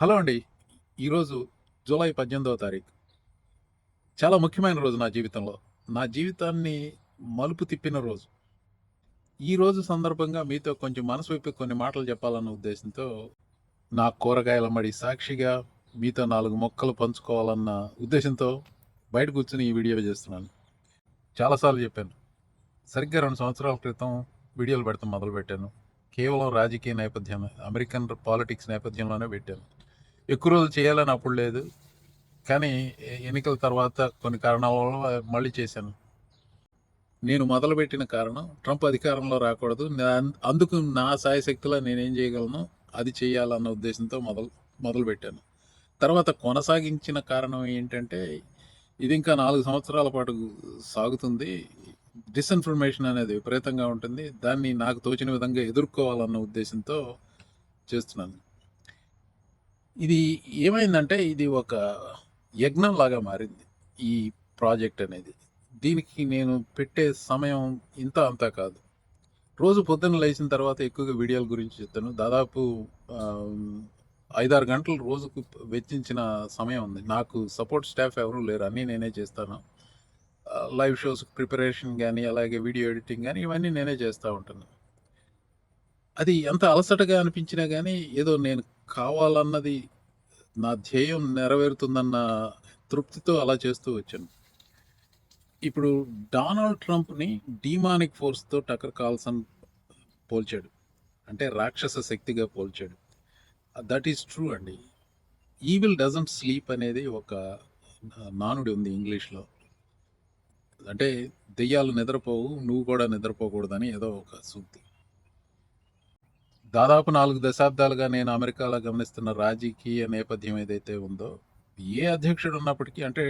Hello అండి. ఈరోజు July 18వ తారీఖు. చాలా ముఖ్యమైన రోజు నా జీవితంలో. నా జీవితాన్ని మలుపు తిప్పిన రోజు. ఈ రోజు సందర్భంగా మీతో కొంచెం మనసు విప్పి కొన్ని మాటలు చెప్పాలన్న ఉద్దేశంతో, నా కూరగాయల మడి సాక్షిగా మీతో 4 ముక్కలు పంచుకోవాలన్న ఉద్దేశంతో బయట కూర్చొని ఈ వీడియో చేస్తున్నాను. చాలా సార్లు చెప్పాను. సరిగ్గా 2 సంవత్సరాల క్రితం వీడియోలు పెడతాం మొదలుపెట్టాను. కేవలం రాజకీయ నేపథ్యం, అమెరికన్ పాలిటిక్స్ నేపథ్యంలోనే పెట్టాను. ఎక్కువ రోజులు చేయాలని అప్పుడు లేదు. కానీ ఎన్నికల తర్వాత కొన్ని కారణాల వల్ల మళ్ళీ చేశాను. నేను మొదలుపెట్టిన కారణం ట్రంప్ అధికారంలో రాకూడదు. అందుకు నా శాయశక్తులా నేనేం చేయగలను అది చేయాలన్న ఉద్దేశంతో మొదలుపెట్టాను. తర్వాత కొనసాగించిన కారణం ఏంటంటే, ఇది ఇంకా 4 సంవత్సరాల పాటు సాగుతుంది. డిస్ఇన్ఫర్మేషన్ అనేది విపరీతంగా ఉంటుంది. దాన్ని నాకు తోచిన విధంగా ఎదుర్కోవాలన్న ఉద్దేశంతో చేస్తున్నాను. ఇది ఏమైందంటే, ఇది ఒక యజ్ఞంలాగా మారింది ఈ ప్రాజెక్ట్ అనేది. దీనికి నేను పెట్టే సమయం ఇంత అంతా కాదు. రోజు పొద్దున్న లేచిన తర్వాత ఎక్కువగా వీడియోల గురించి చెప్తాను. దాదాపు 5-6 గంటలు రోజుకు వెచ్చించిన సమయం ఉంది. నాకు సపోర్ట్ స్టాఫ్ ఎవరూ లేరు. అన్నీ నేనే చేస్తాను. లైవ్ షోస్ ప్రిపరేషన్ గానీ, అలాగే వీడియో ఎడిటింగ్ గానీ, ఇవన్నీ నేనే చేస్తూ ఉంటాను. అది ఎంత అలసటగా అనిపించినా గానీ, ఏదో నేను కావాలన్నది నా ధ్యేయం నెరవేరుతుందన్న తృప్తితో అలా చేస్తూ వచ్చాను. ఇప్పుడు డొనాల్డ్ ట్రంప్‌ని డీమానిక్ ఫోర్స్‌తో టక్కర్ కార్ల్సన్ పోల్చాడు. అంటే రాక్షస శక్తిగా పోల్చాడు. దట్ ఈస్ ట్రూ అండి. ఈవిల్ డజంట్ స్లీప్ అనేది ఒక నానుడి ఉంది ఇంగ్లీష్‌లో. అంటే దెయ్యాలు నిద్రపోవు, నువ్వు కూడా నిద్రపోకూడదని ఏదో ఒక సూక్తి. దాదాపు 4 దశాబ్దాలుగా నేను అమెరికాలో గమనిస్తున్న రాజకీయ నేపథ్యం ఏదైతే ఉందో, ఏ అధ్యక్షుడు ఉన్నప్పటికీ అంటే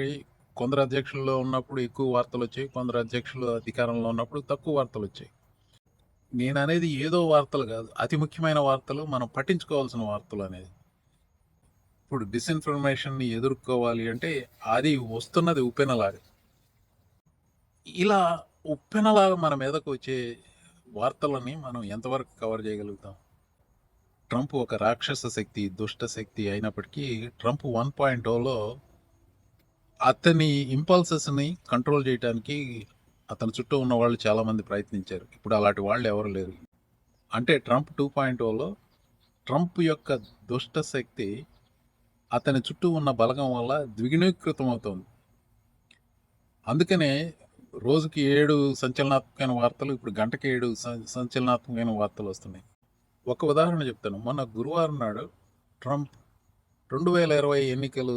కొందరు అధ్యక్షుల్లో ఉన్నప్పుడు ఎక్కువ వార్తలొచ్చాయి. కొందరు అధ్యక్షులు అధికారంలో ఉన్నప్పుడు తక్కువ వార్తలొచ్చాయి. నేననేది ఏదో వార్తలు కాదు. అతి ముఖ్యమైన వార్తలు, మనం పట్టించుకోవాల్సిన వార్తలు అనేది. ఇప్పుడు డిస్ఇన్ఫర్మేషన్‌ని ఎదుర్కోవాలి అంటే అది వస్తున్నది ఉప్పెనలాగా. ఇలా ఉప్పెనలాగా మన మీదకు వచ్చే వార్తలని మనం ఎంతవరకు కవర్ చేయగలుగుతాం? ట్రంప్ ఒక రాక్షస శక్తి, దుష్ట శక్తి అయినప్పటికీ ట్రంప్ 1.0లో అతని ఇంపల్సెస్‌ని కంట్రోల్ చేయటానికి అతని చుట్టూ ఉన్న వాళ్ళు చాలామంది ప్రయత్నించారు. ఇప్పుడు అలాంటి వాళ్ళు ఎవరు లేరు. అంటే ట్రంప్ 2.0లో ట్రంప్ యొక్క దుష్ట శక్తి అతని చుట్టూ ఉన్న బలగం వల్ల ద్విగుణీకృతం అవుతోంది. అందుకనే రోజుకి 7 సంచలనాత్మకమైన వార్తలు, ఇప్పుడు గంటకి 7 సంచలనాత్మకమైన వార్తలు వస్తున్నాయి. ఒక ఉదాహరణ చెప్తాను. మొన్న గురువారం నాడు ట్రంప్ 2020 ఎన్నికలు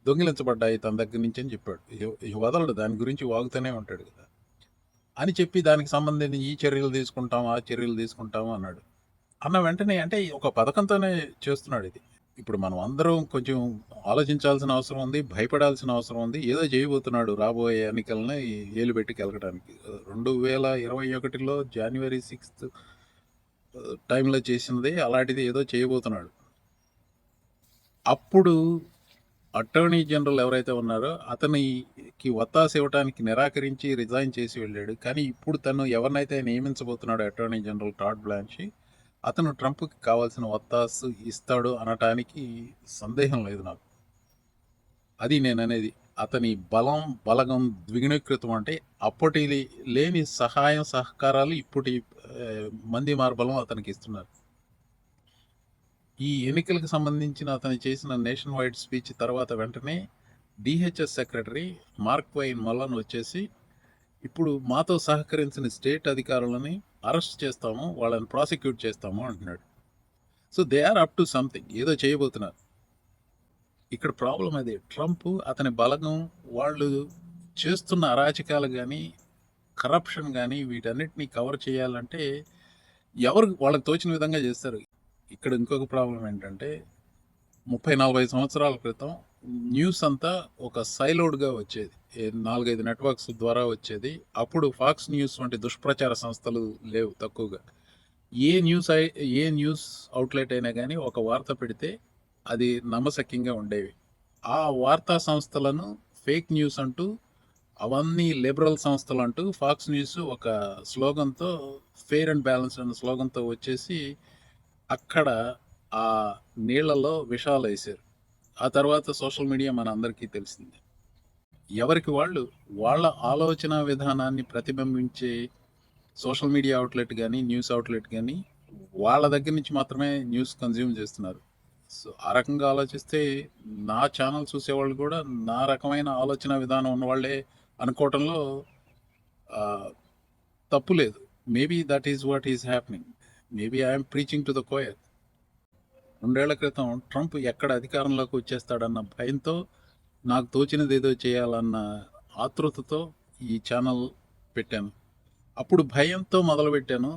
దొంగిలించబడ్డాయి తన దగ్గర నుంచి అని చెప్పాడు. ఇక వదలడు, దాని గురించి వాగుతూనే ఉంటాడు కదా అని చెప్పి, దానికి సంబంధించి ఈ చర్యలు తీసుకుంటాం, ఆ చర్యలు తీసుకుంటాము అన్నాడు. అన్న వెంటనే అంటే ఒక పథకంతోనే చేస్తున్నాడు ఇది. ఇప్పుడు మనం అందరం కొంచెం ఆలోచించాల్సిన అవసరం ఉంది, భయపడాల్సిన అవసరం ఉంది. ఏదో చేయబోతున్నాడు రాబోయే ఎన్నికలని ఏలుబెట్టి కెలకడానికి. 2021లో జనవరి 6థ్ టైంలో చేసినది అలాంటిది ఏదో చేయబోతున్నాడు. అప్పుడు అటార్నీ జనరల్ ఎవరైతే ఉన్నారో అతనికి వత్తాసు ఇవ్వడానికి నిరాకరించి రిజైన్ చేసి వెళ్ళాడు. కానీ ఇప్పుడు తను ఎవరినైతే నియమించబోతున్నాడో అటార్నీ జనరల్ టాడ్ బ్లాన్షీ, అతను ట్రంప్‌కి కావాల్సిన వత్తాసు ఇస్తాడు అనటానికి సందేహం లేదు నాకు. అది నేననేది. అతని బలగం ద్విగుణీకృతం అంటే అప్పటి లేని సహాయం, సహకారాలు ఇప్పటి మంది మార్బలం అతనికి ఇస్తున్నారు. ఈ ఎన్నికలకు సంబంధించిన అతను చేసిన నేషన్ వైడ్ స్పీచ్ తర్వాత వెంటనే DHS secretary Mark Twain Mallan వచ్చేసి, ఇప్పుడు మాతో సహకరించిన స్టేట్ అధికారులని అరెస్ట్ చేస్తాము, వాళ్ళని ప్రాసిక్యూట్ చేస్తాము అంటున్నాడు. So they are up to something, ఏదో చేయబోతున్నారు. ఇక్కడ ప్రాబ్లం అదే, ట్రంప్ అతని బలగం వాళ్ళు చేస్తున్న అరాచకాలు కానీ, కరప్షన్ కానీ వీటన్నిటిని కవర్ చేయాలంటే ఎవరు వాళ్ళకి తోచిన విధంగా చేస్తారు. ఇక్కడ ఇంకొక ప్రాబ్లం ఏంటంటే, 30-40 సంవత్సరాల క్రితం న్యూస్ అంతా ఒక సైలోడ్గా వచ్చేది. 4-5 నెట్వర్క్స్ ద్వారా వచ్చేది. అప్పుడు ఫాక్స్ న్యూస్ వంటి దుష్ప్రచార సంస్థలు లేవు, తక్కువగా. ఏ న్యూస్ అవుట్లెట్ అయినా కానీ ఒక వార్త పెడితే అది నమ్మశక్యంగా ఉండేవి. ఆ వార్తా సంస్థలను ఫేక్ న్యూస్ అంటూ, అవన్నీ లిబరల్ సంస్థలు అంటూ ఫాక్స్ న్యూస్ ఒక స్లోగన్తో, ఫెయిర్ అండ్ బ్యాలెన్స్ అన్న స్లోగన్తో వచ్చేసి అక్కడ ఆ నీళ్ళలో విషాలేశారు. ఆ తర్వాత సోషల్ మీడియా మనందరికీ తెలిసిందే. ఎవరికి వాళ్ళు వాళ్ళ ఆలోచన విధానాన్ని ప్రతిబింబించే సోషల్ మీడియా అవుట్‌లెట్ గాని, న్యూస్ అవుట్‌లెట్ గాని వాళ్ళ దగ్గర నుంచి మాత్రమే న్యూస్ కన్జ్యూమ్ చేస్తున్నారు. సో, ఆ రకంగా ఆలోచిస్తే నా ఛానెల్ చూసేవాళ్ళు కూడా నా రకమైన ఆలోచన విధానం ఉన్నవాళ్ళే అనుకోవటంలో ఆహ్, తప్పు లేదు. Maybe that is what is happening. Maybe I am preaching to the coir. 2 ఏళ్ల క్రితం ట్రంప్ ఎక్కడ అధికారంలోకి వచ్చేస్తాడన్న భయంతో నాకు తోచినదేదో చేయాలన్న ఆతృతతో ఈ ఛానల్ పెట్టాను. అప్పుడు భయంతో మొదలుపెట్టాను.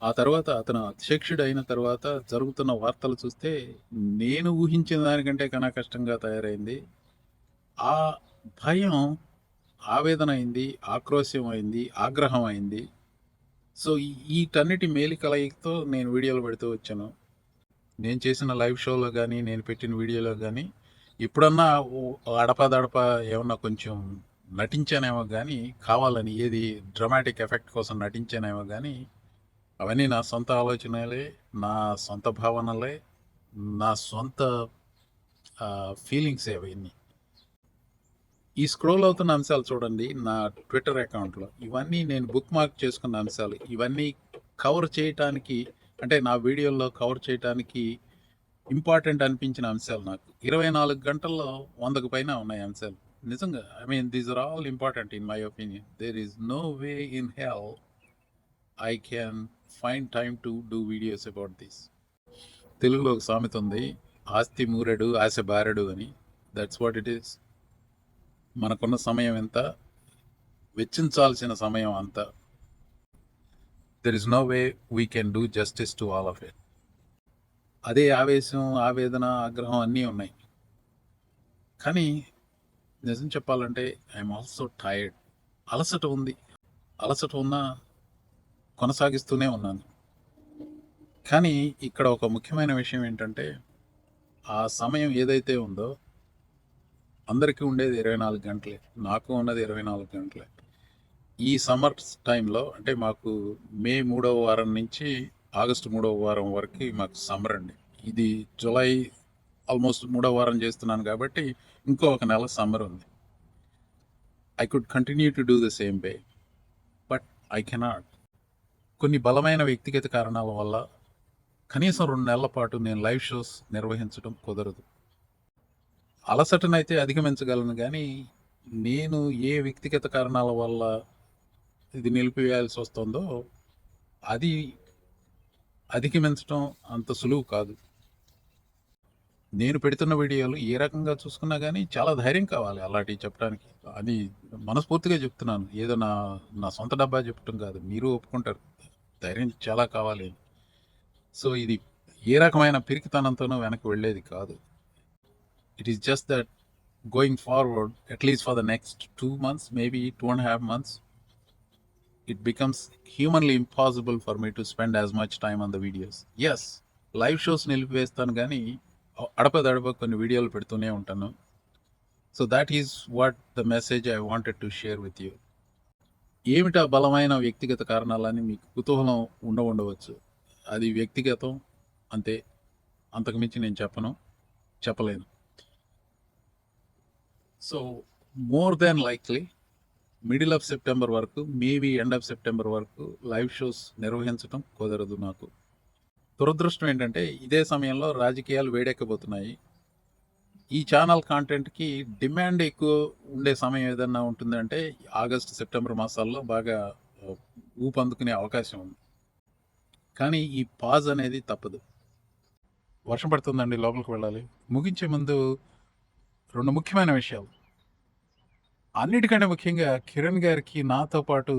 ఆ తర్వాత అతను అధ్యక్షుడయిన తర్వాత జరుగుతున్న వార్తలు చూస్తే నేను ఊహించిన దానికంటే కన్నా కష్టంగా తయారైంది. ఆ భయం ఆవేదన అయింది, ఆక్రోశం అయింది, ఆగ్రహం అయింది. సో, ఈటన్నిటి మేలి కలయికతో నేను వీడియోలు పెడుతూ వచ్చాను. నేను చేసిన లైవ్ షోలో గానీ, నేను పెట్టిన వీడియోలో గానీ, ఎప్పుడన్నా అడపాదడపా ఏమన్నా కొంచెం నటించానేమో గానీ, కావాలని ఏది డ్రమాటిక్ ఎఫెక్ట్ కోసం నటించానేమో గానీ, అవన్నీ నా సొంత ఆలోచనలే, నా సొంత భావనలే, నా సొంత ఫీలింగ్సే అవన్నీ. ఈ స్క్రోల్ అవుతున్న అంశాలు చూడండి నా ట్విట్టర్ అకౌంట్‌లో. ఇవన్నీ నేను బుక్ మార్క్ చేసుకున్న అంశాలు. ఇవన్నీ కవర్ చేయటానికి అంటే నా వీడియోల్లో కవర్ చేయటానికి ఇంపార్టెంట్ అనిపించిన అంశాలు నాకు. 24 గంటల్లో 100కు పైన ఉన్నాయి అంశాలు. నిజంగా. I mean these are all important in my opinion. There is no way in hell I can find time to do videos about this. తెలుగులో ఒక సామెత ఉంది. ఆస్తి మూరెడు, ఆశ బారెడు అని. That's what it is. మనకున్న సమయం ఎంత, వెచ్చించాల్సిన సమయం అంత. There is no way we can do justice to all of it. అదే ఆవేశం, ఆవేదన, ఆగ్రహం అన్నీ ఉన్నాయి. కానీ నిజం చెప్పాలంటే ఐఎమ్ ఆల్సో టైర్డ్. అలసట ఉంది. అలసట ఉన్నా కొనసాగిస్తూనే ఉన్నాను. కానీ ఇక్కడ ఒక ముఖ్యమైన విషయం ఏంటంటే, ఆ సమయం ఏదైతే ఉందో అందరికీ ఉండేది 24 గంటలే. నాకు ఉన్నది 24 గంటలే. ఈ సమ్మర్స్ టైంలో అంటే మాకు మే 3వ వారం నుంచి ఆగస్టు 3వ వారం వరకు మాకు సమ్మర్ అండి. ఇది జులై ఆల్మోస్ట్ 3వ వారం చేస్తున్నాను కాబట్టి ఇంకో ఒక నెల సమ్మర్ ఉంది. I could continue to do the same way. But I cannot. కొన్ని బలమైన వ్యక్తిగత కారణాల వల్ల కనీసం 2 నెలల పాటు నేను లైవ్ షోస్ నిర్వహించడం కుదరదు. అలసటనైతే అధిగమించగలను గానీ, నేను ఏ వ్యక్తిగత కారణాల వల్ల ఇది నిలిపివేయాల్సి వస్తుందో అది అధిగమించడం అంత సులువు కాదు. నేను పెడుతున్న వీడియోలు ఏ రకంగా చూసుకున్నా గానీ చాలా ధైర్యం కావాలి అలాంటివి చెప్పడానికి. అది మనస్ఫూర్తిగా చెప్తున్నాను. ఏదో నా సొంత డబ్బా చెప్పటం కాదు. మీరు ఒప్పుకుంటారు. ధైర్యం చాలా కావాలి. సో, ఇది ఏ రకమైన పిరికితనంతోనూ వెనక్కి వెళ్ళేది కాదు. It is just that going forward at least for the next 2 months, maybe 2.5 months, it becomes humanly impossible for me to spend as much time on the videos. Yes, live shows నిలిపివేస్తాను గానీ, అడపాదడపా కొన్ని వీడియోలు పెడుతూనే ఉంటాను. So, that is what the message I wanted to share with you. ఏమిటా బలమైన వ్యక్తిగత కారణాలని మీకు కుతూహలం ఉండవచ్చు. అది వ్యక్తిగతం అంతే. అంతకు మించి నేను చెప్పలేను. So, more than likely middle of September వరకు, మేబీ ఎండ్ ఆఫ్ సెప్టెంబర్ వరకు లైవ్ షోస్ నిర్వహించడం కుదరదు నాకు. దురదృష్టం ఏంటంటే ఇదే సమయంలో రాజకీయాలు వేడెక్కబోతున్నాయి. ఈ ఛానల్ కాంటెంట్‌కి డిమాండ్ ఎక్కువ ఉండే సమయం ఏదన్నా ఉంటుందంటే ఆగస్టు, సెప్టెంబర్ మాసాల్లో బాగా ఊపందుకునే అవకాశం ఉంది. కానీ ఈ పాజ్ అనేది తప్పదు. వర్షం పడుతుందండి. లోపలికి వెళ్ళాలి. ముగించే ముందు 2 ముఖ్యమైన విషయాలు. అన్నిటికంటే ముఖ్యంగా కిరణ్ గారికి నాతో పాటు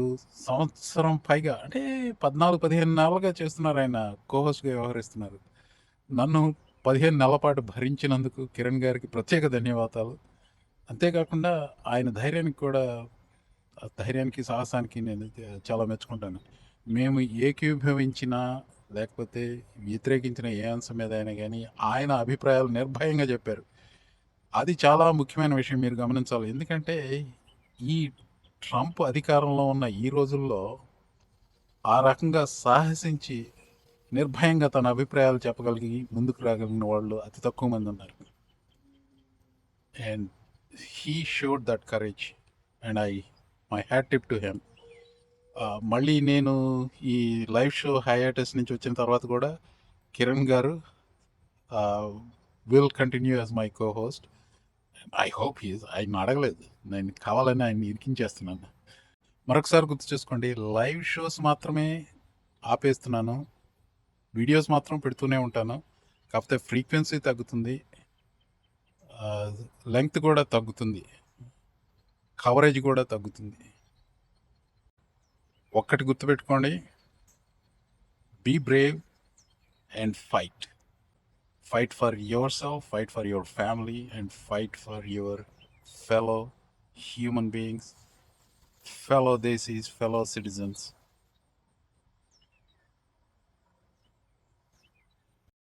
సంవత్సరం పైగా అంటే 14, 15 నెలలుగా చేస్తున్నారాయన. కో హోస్ట్‌గా వ్యవహరిస్తున్నారు. నన్ను 15 నెలల పాటు భరించినందుకు కిరణ్ గారికి ప్రత్యేక ధన్యవాదాలు. అంతేకాకుండా ఆయన ధైర్యానికి, సాహసానికి నేను చాలా మెచ్చుకుంటాను. మేము ఏకీభవించినా, లేకపోతే వ్యతిరేకించిన ఏ అంశం మీద అయినా గానీ, ఆయన అభిప్రాయాలు నిర్భయంగా చెప్పారు. అది చాలా ముఖ్యమైన విషయం మీరు గమనించాలి. ఎందుకంటే, ఈ ట్రంప్ అధికారంలో ఉన్న ఈ రోజుల్లో ఆ రకంగా సాహసించి నిర్భయంగా తన అభిప్రాయాలు చెప్పగలిగి ముందుకు రాగలిగిన వాళ్ళు అతి తక్కువ మంది ఉన్నారు. And he showed that courage and my hat tip to him. మళ్ళీ నేను ఈ లైవ్ షో హయాటస్ నుంచి వచ్చిన తర్వాత కూడా కిరణ్ గారు will continue as my co host. I hope he's, ఆయన అడగలేదు, నేను కావాలని ఆయన ఇరికించేస్తున్నాను. మరొకసారి గుర్తు చేసుకోండి, లైవ్ షోస్ మాత్రమే ఆపేస్తున్నాను, వీడియోస్ మాత్రం పెడుతూనే ఉంటాను. కాకపోతే ఫ్రీక్వెన్సీ తగ్గుతుంది, లెంగ్త్ కూడా తగ్గుతుంది, కవరేజ్ కూడా తగ్గుతుంది. ఒక్కటి గుర్తుపెట్టుకోండి, be brave and fight. Fight for yourself, fight for your family, and fight for your fellow human beings, fellow Desis, fellow citizens.